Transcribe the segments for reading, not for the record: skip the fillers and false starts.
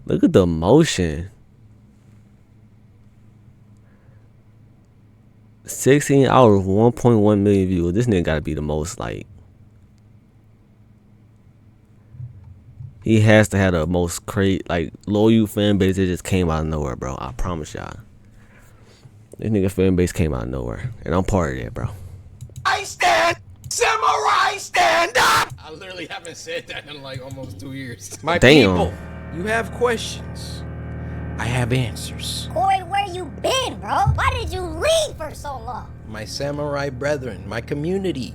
Look at the motion. 16 hours, 1.1 million views. This nigga gotta be the most, like, he has to have the most like, loyal fan base that just came out of nowhere, bro. I promise y'all. This nigga fan base came out of nowhere, and I'm part of that, bro. I stand, samurai, stand up. I literally haven't said that in like almost 2 years. My people, you have questions. I have answers. Cory, where you been, bro? Why did you leave for so long? My samurai brethren, my community.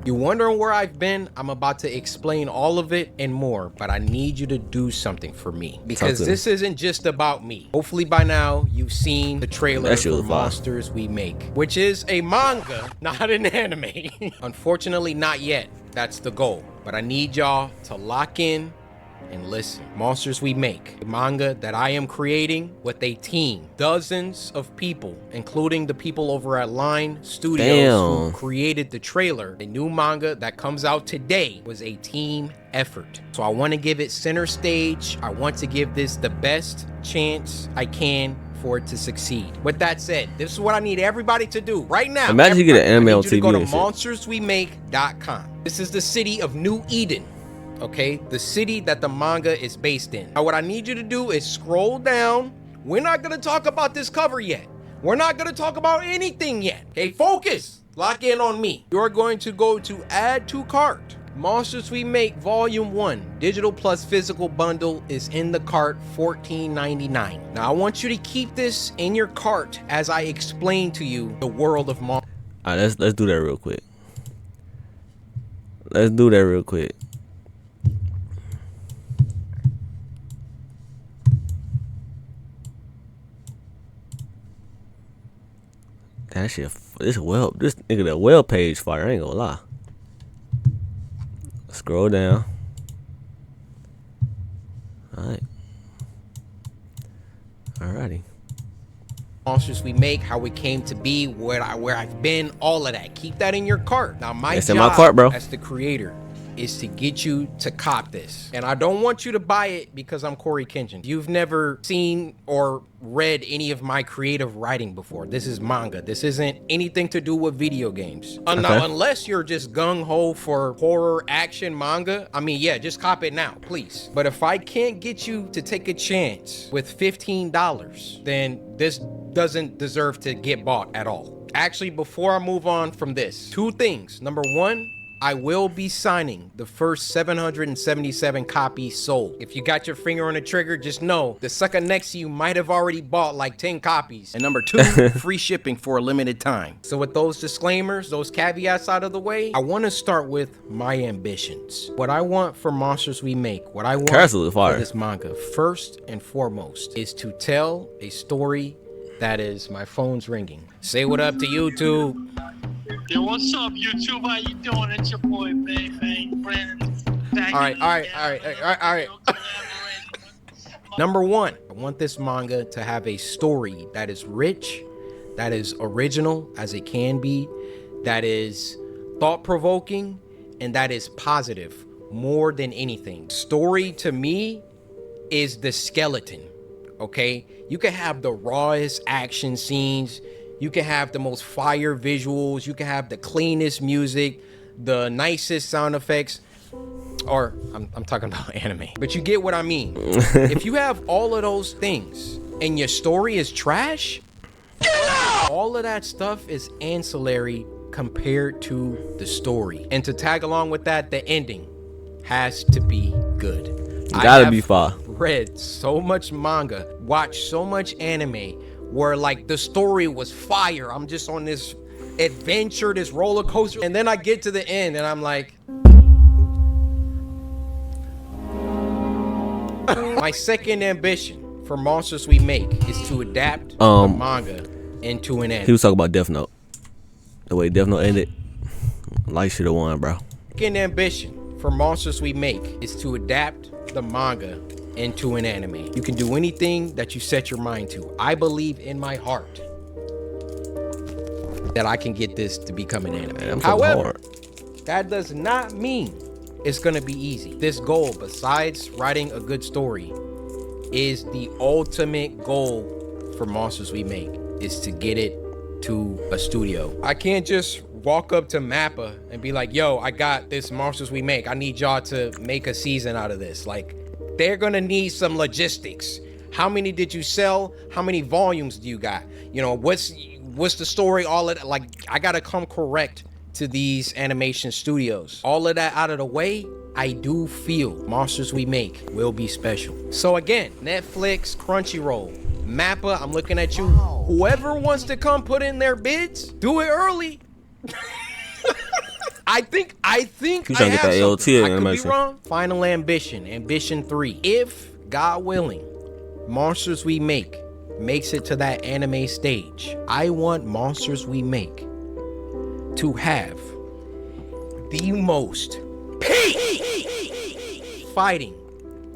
You wondering where I've been? I'm about to explain all of it and more, but I need you to do something for me. Because this isn't just about me. Hopefully by now, you've seen the trailer for Monsters We Make, which is a manga, not an anime. Unfortunately, not yet. That's the goal. But I need y'all to lock in and listen. Monsters We Make, a manga that I am creating with a team, dozens of people, including the people over at Line Studios who created the trailer. A new manga that comes out today was a team effort. So I want to give it center stage. I want to give this the best chance I can for it to succeed. With that said, this is what I need everybody to do right now. Imagine you get an anime on TV. Go to monsterswemake.com. This is the city of New Eden. Okay, the city that the manga is based in. Now, what I need you to do is scroll down. We're not gonna talk about this cover yet. We're not gonna talk about anything yet. Okay, focus. Lock in on me. You're going to go to add to cart. Monsters We Make Volume 1, digital plus physical bundle is in the cart, $14.99. Now, I want you to keep this in your cart as I explain to you the world of Monsters. All right, let's do that real quick. Let's do that real quick. That shit, this nigga, the web page fire, I ain't gonna lie. Scroll down. Alright. Alrighty. Monsters We Make, how we came to be, where I've been, all of that. Keep that in your cart. Now, my job in my cart, bro, as the creator is to get you to cop this. And I don't want you to buy it because I'm CoryxKenshin. You've never seen or read any of my creative writing before. This is manga. This isn't anything to do with video games. Now, unless you're just gung-ho for horror action manga, I mean, yeah, just cop it now, please. But if I can't get you to take a chance with $15, then this doesn't deserve to get bought at all. Actually, before I move on from this, two things. Number one, I will be signing the first 777 copies sold. If you got your finger on the trigger, just know the sucker next to you might have already bought like 10 copies. And number two, free shipping for a limited time. So with those disclaimers, those caveats out of the way, I want to start with my ambitions. What I want for Monsters We Make, what I want for this manga, first and foremost, is to tell a story that is, my phone's ringing. Say what up to YouTube. Yo, what's up, YouTube? How you doing? It's your boy, Bang Brandon. All right. Number one, I want this manga to have a story that is rich, that is original as it can be, that is thought-provoking, and that is positive more than anything. Story to me is the skeleton, okay? You can have the rawest action scenes, you can have the most fire visuals, you can have the cleanest music, the nicest sound effects, or I'm talking about anime, but you get what I mean. If you have all of those things and your story is trash, all of that stuff is ancillary compared to the story. And to tag along with that, the ending has to be good. Gotta be far. Read so much manga, watched so much anime where like the story was fire. I'm just on this adventure, this roller coaster, and then I get to the end and I'm like, my second ambition for Monsters We Make is to adapt the manga into an anime. He was talking about Death Note. The way Death Note ended, Light should have won, bro. Second ambition for Monsters We Make is to adapt the manga into an anime. You can do anything that you set your mind to. I believe in my heart that I can get this to become an anime. However, that does not mean it's gonna be easy. This goal, besides writing a good story, is the ultimate goal for Monsters We Make, is to get it to a studio. I can't just walk up to Mappa and be like, yo, I got this Monsters We Make. I need y'all to make a season out of this. Like, they're gonna need some logistics. How many did you sell? How many volumes do you got? You know, what's the story? All of that. Like, I gotta come correct to these animation studios. All of that out of the way, I do feel Monsters We Make will be special. So again, Netflix, Crunchyroll, Mappa, I'm looking at you. Whoever wants to come put in their bids, do it early. I think You trying to get that AOT I could be animation. wrong. Final Ambition 3. If, God willing, Monsters We Make makes it to that anime stage, I want Monsters We Make to have the most peak fighting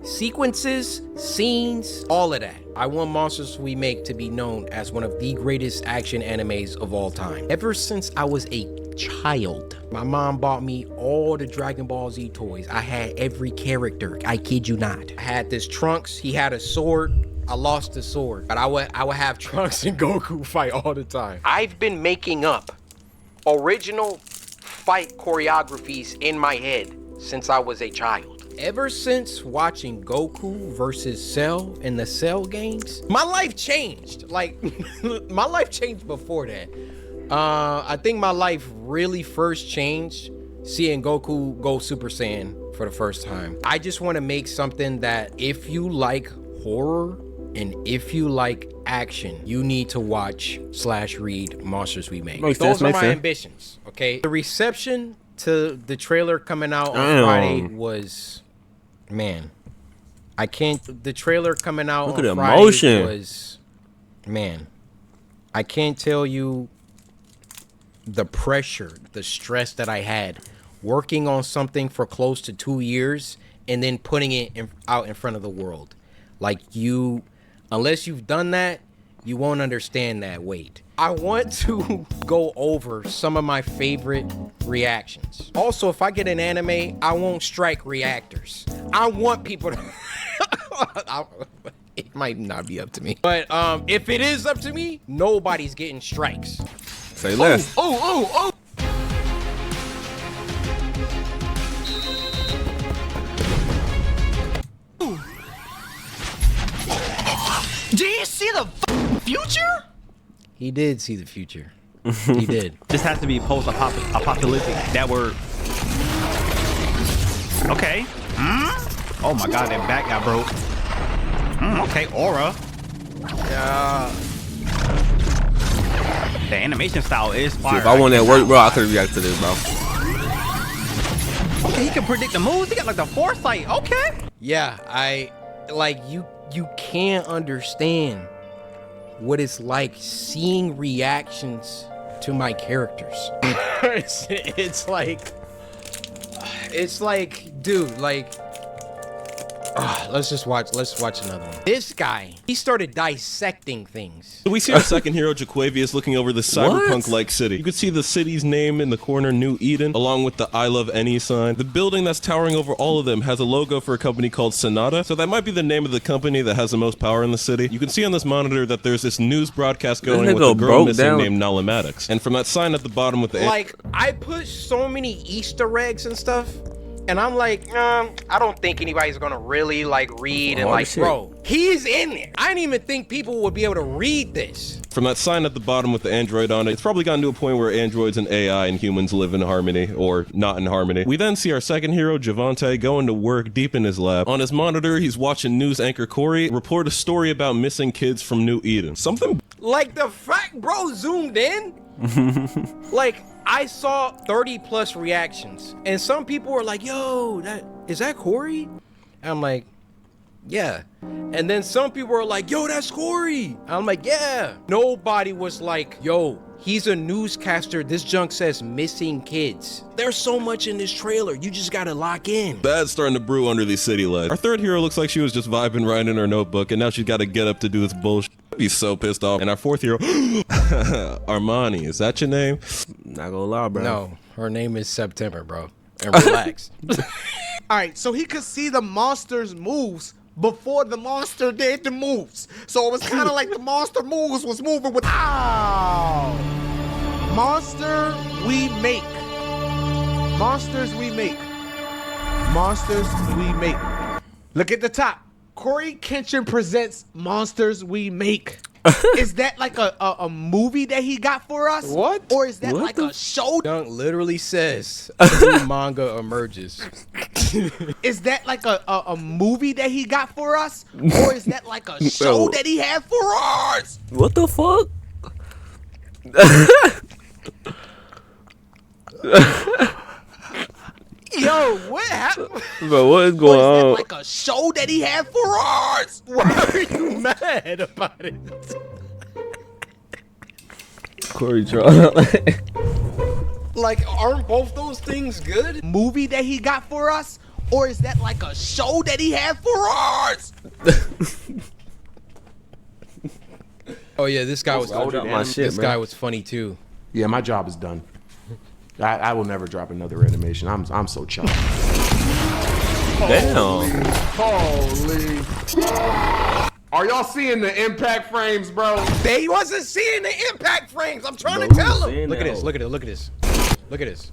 sequences, scenes, all of that. I want Monsters We Make to be known as one of the greatest action animes of all time. Ever since I was a child, my mom bought me all the Dragon Ball Z toys. I had every character, I kid you not. I had this Trunks, he had a sword. I lost the sword, but I would have Trunks and Goku fight all the time. I've been making up original fight choreographies in my head since I was a child. Ever since watching Goku versus Cell in the Cell games, my life changed. Like, my life changed before that. I think my life really first changed seeing Goku go Super Saiyan for the first time. I just want to make something that if you like horror and if you like action, you need to watch / read Monsters We Make. Those are my ambitions, okay? The reception to the trailer coming out on Friday was, man, I can't. The trailer coming out Look on at the Friday emotion. was, man, I can't tell you the pressure, the stress that I had working on something for close to 2 years and then putting it out in front of the world. Like, you, unless you've done that, you won't understand that weight. I want to go over some of my favorite reactions. Also, if I get an anime, I won't strike reactors. I want people to... It might not be up to me. But if it is up to me, nobody's getting strikes. Say less. Oh! Do you see the future? He did see the future. He did. This has to be post-apocalyptic. That word. Okay. Oh my God, that back got broke. Okay, aura. The animation style is fire. If I want that work, bro, I could react to this, bro. Okay, he can predict the moves. He got like the foresight. Okay. Yeah, you can't understand what it's like seeing reactions to my characters. it's like, dude, like, let's watch another one. This guy, he started dissecting things. We see our second hero, Jaquavius, looking over this cyberpunk-like city. You can see the city's name in the corner, New Eden, along with the I Love Any sign. The building that's towering over all of them has a logo for a company called Sonata, so that might be the name of the company that has the most power in the city. You can see on this monitor that there's this news broadcast going with a girl missing named Nalamatics. And from that sign at the bottom with the... Like, I put so many Easter eggs and stuff, and I'm like, I don't think anybody's gonna really like read and like, bro, he's in there. I didn't even think people would be able to read this. From that sign at the bottom with the android on it, it's probably gotten to a point where androids and AI and humans live in harmony, or not in harmony. We then see our second hero, Javante, going to work deep in his lab. On his monitor, he's watching news anchor Cory report a story about missing kids from New Eden. Something... Like, the fact bro zoomed in, like, I saw 30+ reactions, and some people were like, yo, is that Cory? And I'm like, yeah. And then some people were like, yo, that's Cory. And I'm like, yeah. Nobody was like, yo, he's a newscaster. This junk says missing kids. There's so much in this trailer. You just gotta lock in. Bad's starting to brew under these city lights. Our third hero looks like she was just vibing right in her notebook, and now she's got to get up to do this bullshit. He's so pissed off. And our fourth hero, Armani, is that your name? Not gonna lie, bro. No, her name is September, bro. And relax. All right, so he could see the monster's moves before the monster did the moves. So it was kind of like the monster moves was moving with. Ow! Monster we make. Monsters we make. Monsters we make. Look at the top. CoryxKenshin presents Monsters We Make. Is that like a movie that he got for us? What? Or is that like a show? Dunk literally says a new manga emerges. Is that like a movie that he got for us? Or is that like a show that he had for us? What the fuck? Yo, what happened? Bro, what is going Or is that on? like a show that he had for us? Why are you mad about it? Corey Troll. Like, aren't both those things good? Movie that he got for us? Or is that like a show that he had for us? Oh yeah, this guy was my shit, this bro. guy was funny too. Yeah, my job is done. I will never drop another animation. I'm so chuffed. Damn. Holy. Are y'all seeing the impact frames, bro? They wasn't seeing the impact frames. I'm trying to tell them. Look at this. Look at it. Look at this. Look at this.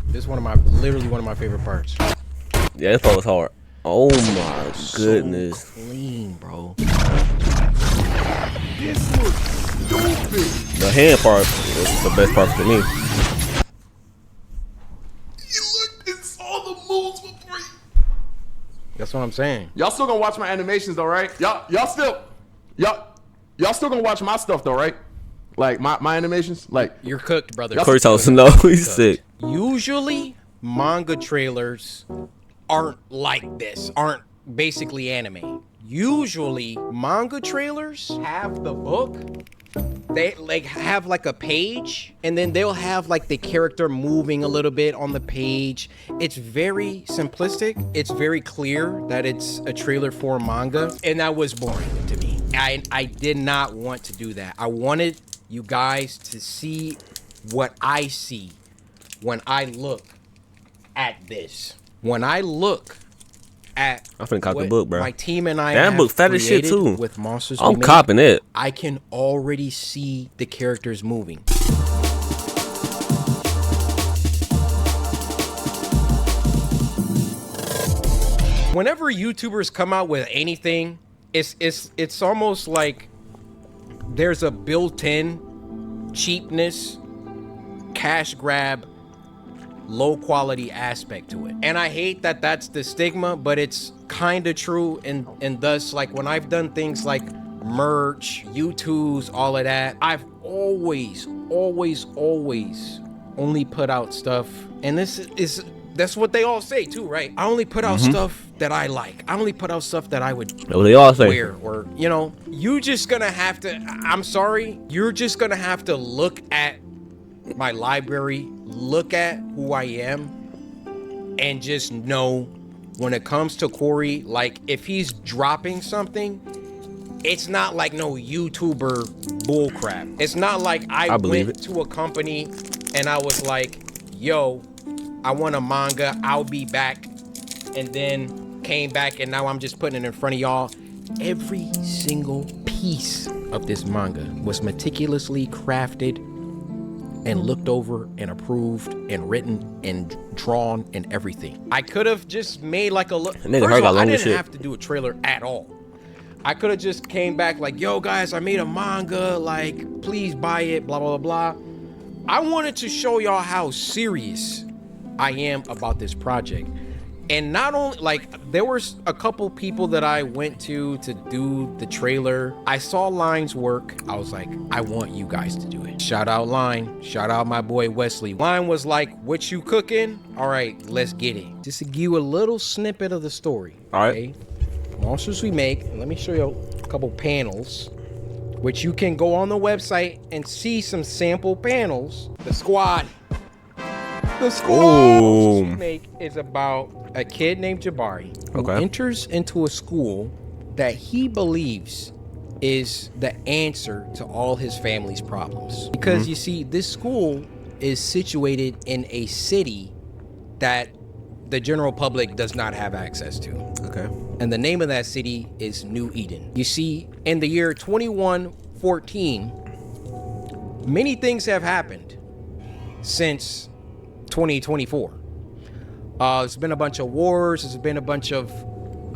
This is literally one of my favorite parts. Yeah, this part was hard. Oh my goodness. So clean, bro. This looks stupid. The hand part is the best part to me. You looked and saw the moves before you. That's what I'm saying. Y'all still gonna watch my animations though, right? Y'all still gonna watch my stuff though, right? Like my animations, like You're cooked, brother. Corey tells him no, he's sick. Usually, manga trailers aren't like this. Aren't basically anime. Usually, manga trailers have the book. They like have like a page, and then they'll have like the character moving a little bit on the page. It's very simplistic. It's very clear that it's a trailer for a manga, and that was boring to me. I did not want to do that. I wanted you guys to see what I see when I look at this. When I look at I'm finna cop the what book, bro. my team and I That have book fat as shit created too. with Monsters We I'm Make, copping it. I can already see the characters moving. Whenever YouTubers come out with anything, it's almost like there's a built-in cheapness, cash grab, low quality aspect to it. And I hate that that's the stigma, but it's kind of true. And thus, like when I've done things like merch, YouTubes, all of that, I've always only put out stuff. And that's what they all say too, right? I only put out stuff that I like. I only put out stuff that I would That's what they all say. wear, or you know, you just gonna have to, I'm sorry, you're just gonna have to look at my library, look at who I am, and just know when it comes to Corey, like if he's dropping something, it's not like no YouTuber bullcrap. It's not like I believe went to a company and I was like, yo, I want a manga, I'll be back, and then came back and now I'm just putting it in front of y'all. Every single piece of this manga was meticulously crafted and looked over and approved and written and drawn and everything. I could have just made like a look. Nigga, First her of got all, I long as didn't shit. have to do a trailer at all. I could have just came back like, yo guys, I made a manga, like please buy it, blah, blah, blah, blah. I wanted to show y'all how serious I am about this project. And not only, like, there was a couple people that I went to do the trailer. I saw Line's work. I was like, I want you guys to do it. Shout out Line. Shout out my boy Wesley. Line was like, what you cooking? All right, let's get it. Just to give you a little snippet of the story. All right. Okay? Monsters We Make. Let me show you a couple panels, which you can go on the website and see some sample panels. The squad. The squad Monsters We Make is about a kid named Jabari who enters into a school that he believes is the answer to all his family's problems. Because you see, this school is situated in a city that the general public does not have access to. Okay. And the name of that city is New Eden. You see, in the year 2114, many things have happened since 2024. There's been a bunch of wars. There's been a bunch of,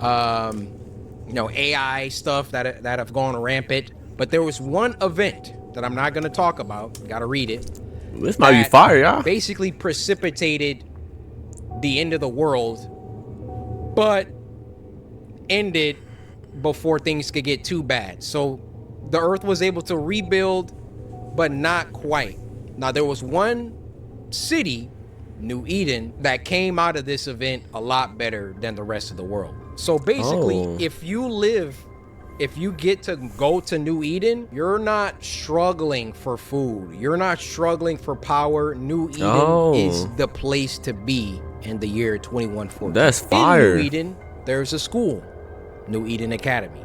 AI stuff that have gone rampant. But there was one event that I'm not going to talk about. Got to read it. This might be fire, y'all. Basically precipitated the end of the world, but ended before things could get too bad. So the Earth was able to rebuild, but not quite. Now, there was one city, New Eden, that came out of this event a lot better than the rest of the world. So basically, if you get to go to New Eden, you're not struggling for food. You're not struggling for power. New Eden is the place to be in the year 2114. That's fire. In New Eden, there's a school, New Eden Academy.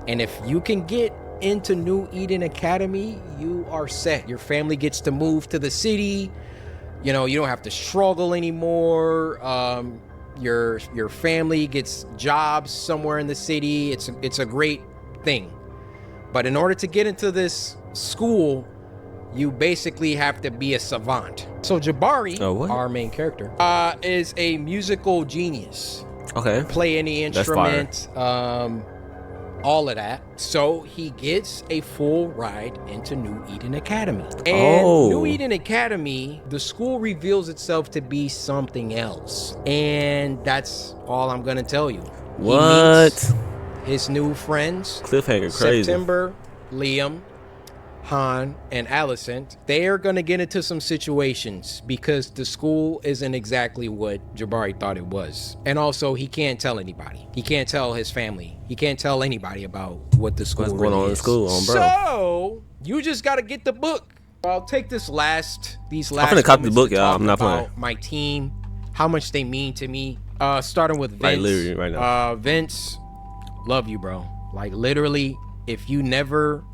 And if you can get into New Eden Academy, you are set. Your family gets to move to the city. You know, you don't have to struggle anymore. Your family gets jobs somewhere in the city. It's a great thing. But in order to get into this school, you basically have to be a savant. So Jabari, our main character, is a musical genius. Okay. Play any instrument, all of that. So he gets a full ride into New Eden Academy. And New Eden Academy, the school reveals itself to be something else. And that's all I'm gonna tell you. What? He meets his new friends. Cliffhanger crazy. September, Liam, Han, and Alicent. They are gonna get into some situations because the school isn't exactly what Jabari thought it was. And also, he can't tell anybody. He can't tell his family. He can't tell anybody about what the school What's going on in school, bro. So you just gotta get the book. I'll take these last. I'm finna copy the book, y'all. I'm not playing. My team, how much they mean to me. Starting with Vince. Like literally right now. Vince, love you, bro. Like literally, if you never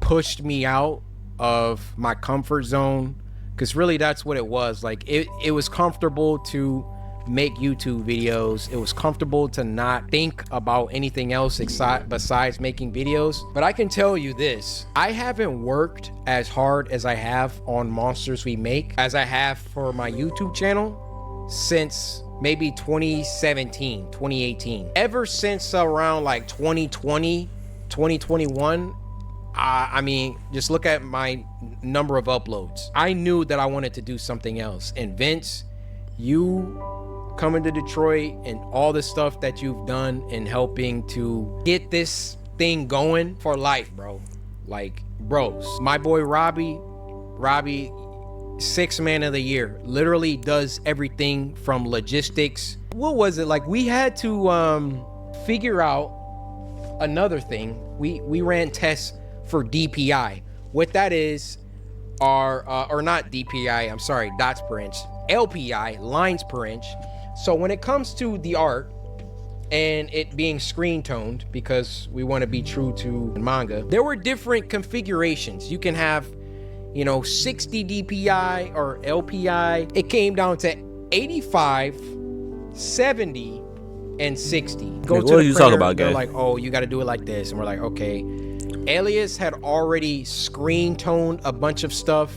pushed me out of my comfort zone, because really that's what it was. Like it was comfortable to make YouTube videos. It was comfortable to not think about anything else besides making videos. But I can tell you this, I haven't worked as hard as I have on Monsters We Make as I have for my YouTube channel since maybe 2017, 2018. Ever since around like 2020, 2021, I mean, just look at my number of uploads. I knew that I wanted to do something else. And Vince, you coming to Detroit and all the stuff that you've done in helping to get this thing going for life, bro. Like, bros. My boy Robbie, 6th man of the year, literally does everything from logistics. What was it? Like, we had to figure out another thing. We ran tests for DPI. What that is or not DPI, I'm sorry, dots per inch, LPI, lines per inch. So when it comes to the art and it being screen toned, because we want to be true to manga, there were different configurations. You can have, 60 DPI or LPI. It came down to 85, 70, and 60. Go to the printer, they're like, oh, you got to do it like this. And we're like, okay. Alias had already screen toned a bunch of stuff,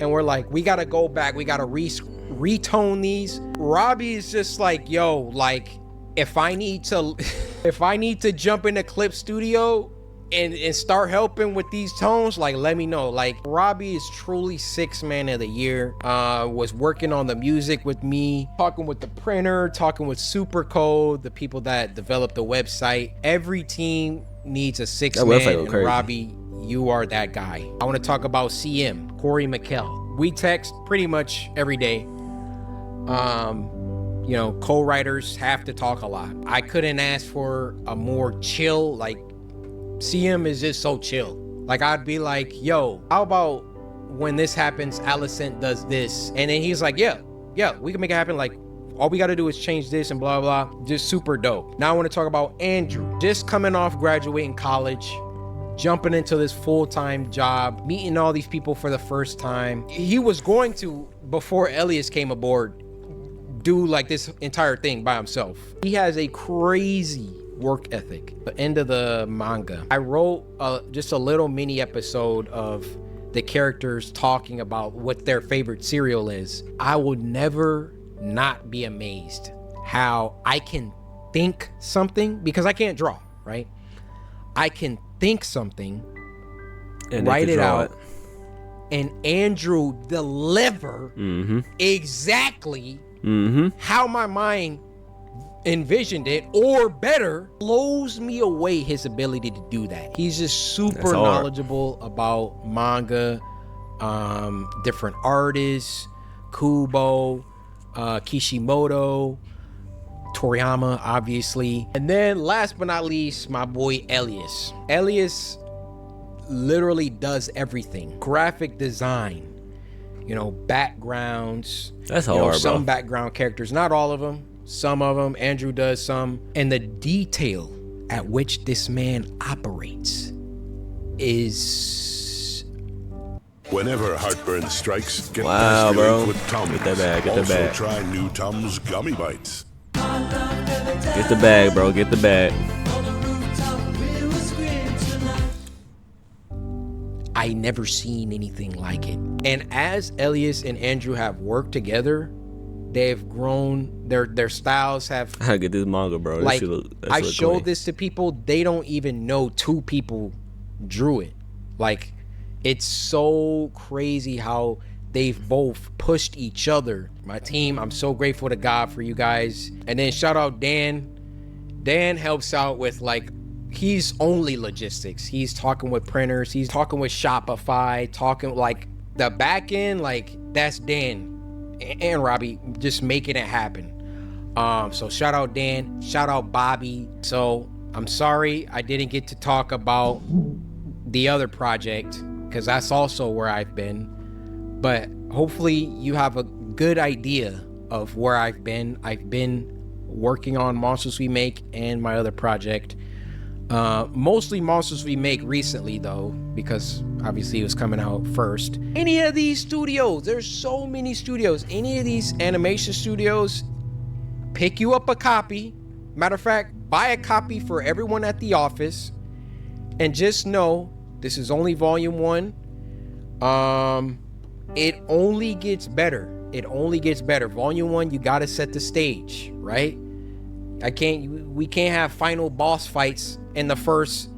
and we're like, we gotta go back, we gotta retone these. Robbie is just like, yo, like if I need to jump into Clip Studio and start helping with these tones, like let me know. Like Robbie is truly 6th man of the year. Was working on the music with me, talking with the printer, talking with Supercode, the people that developed the website. Every team needs a 6th man, and Robbie, you are that guy. I want to talk about CM, Corey McKell. We text pretty much every day. Co-writers have to talk a lot. I couldn't ask for a more chill, like CM is just so chill. Like I'd be like, yo, how about when this happens, Alicent does this? And then he's like, yeah, we can make it happen. Like all we got to do is change this and blah, blah, just super dope. Now I want to talk about Andrew, just coming off graduating college, jumping into this full-time job, meeting all these people for the first time. He was going to, before Elias came aboard, do like this entire thing by himself. He has a crazy work ethic. The end of the manga, I wrote just a little mini episode of the characters talking about what their favorite cereal is. I will never not be amazed how I can think something, because I can't draw, right? I can think something, And write it out, and Andrew deliver exactly how my mind envisioned it, or better. Blows me away his ability to do that. He's just super knowledgeable about manga, different artists, Kubo, Kishimoto, Toriyama, obviously. And then last but not least, my boy Elias. Elias literally does everything. Graphic design, you know, backgrounds. That's hard, bro. Some background characters, not all of them. Some of them, Andrew does some. And the detail at which this man operates is... Whenever heartburn strikes, get Wow, bro. with Tums. Get that bag, get that Also bag. try new Tums Gummy Bites. Get the bag, bro. Get the bag. I never seen anything like it. And as Elias and Andrew have worked together, they've grown. Their styles have. I gotta get this manga, bro. This Like, shit look, I showed this to people. They don't even know two people drew it. Like, it's so crazy how they've both pushed each other. My team, I'm so grateful to God for you guys. And then shout out Dan. Dan helps out with, like, he's only logistics. He's talking with printers. He's talking with Shopify, talking like the back end, like that's Dan and Robbie just making it happen. So shout out Dan, shout out Bobby. So I'm sorry I didn't get to talk about the other project, because that's also where I've been. But hopefully you have a good idea of where I've been. I've been working on Monsters We Make and my other project. Mostly Monsters We Make recently, though, because obviously it was coming out first. Any of these studios, there's so many studios. Any of these animation studios, pick you up a copy. Matter of fact, buy a copy for everyone at the office, and just know this is only volume 1. It only gets better. It only gets better. Volume 1, you gotta set the stage, right? We can't have final boss fights in the first,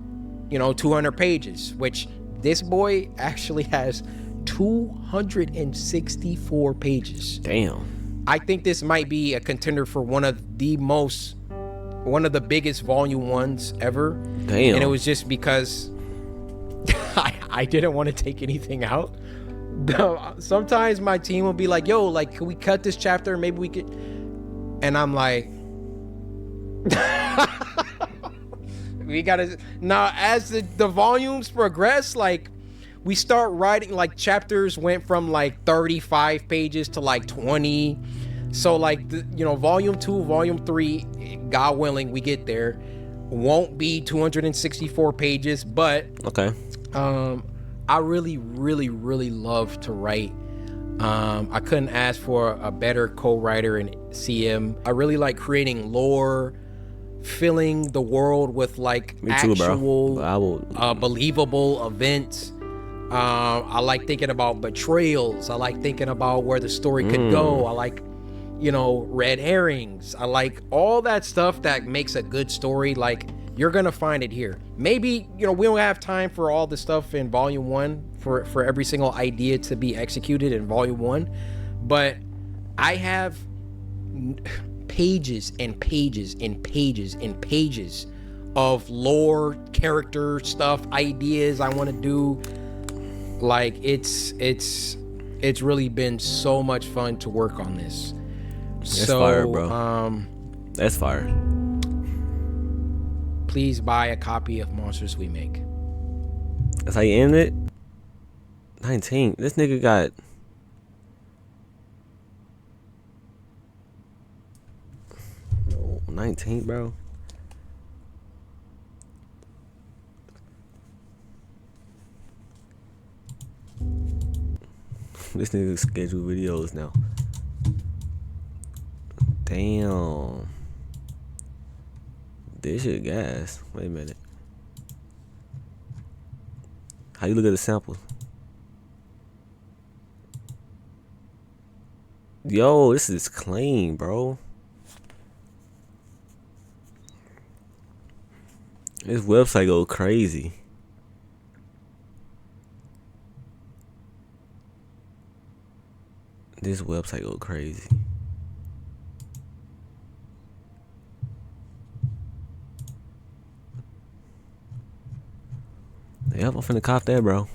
200 pages, which this boy actually has 264 pages. Damn. I think this might be a contender for one of the biggest volume 1s ever. Damn. And it was just because I didn't want to take anything out. Sometimes my team will be like, yo, like, can we cut this chapter? Maybe we could. And I'm like, we gotta. Now, as the volumes progress, like, we start writing, like, chapters went from like 35 pages to like 20. So like, volume 2, volume 3, God willing, we get there, won't be 264 pages, but Okay. I really, really, really love to write. I couldn't ask for a better co-writer in CM. I really like creating lore, filling the world with like Me too, actual, bro. believable events. I like thinking about betrayals. I like thinking about where the story could go. I like, red herrings. I like all that stuff that makes a good story. Like, you're gonna find it here. Maybe, we don't have time for all the stuff in volume 1 for every single idea to be executed in volume 1, but I have pages and pages and pages and pages of lore, character stuff, ideas I want to do. Like, it's really been so much fun to work on this. That's fire, bro. That's fire. Please buy a copy of Monsters We Make. That's how you end it? 19. This nigga got... No, 19, bro. This nigga schedule videos now. Damn. This shit gas. Wait a minute. How you look at the samples? Yo, this is clean, bro. This website go crazy. This website go crazy. Yep, I'm finna cop that, bro.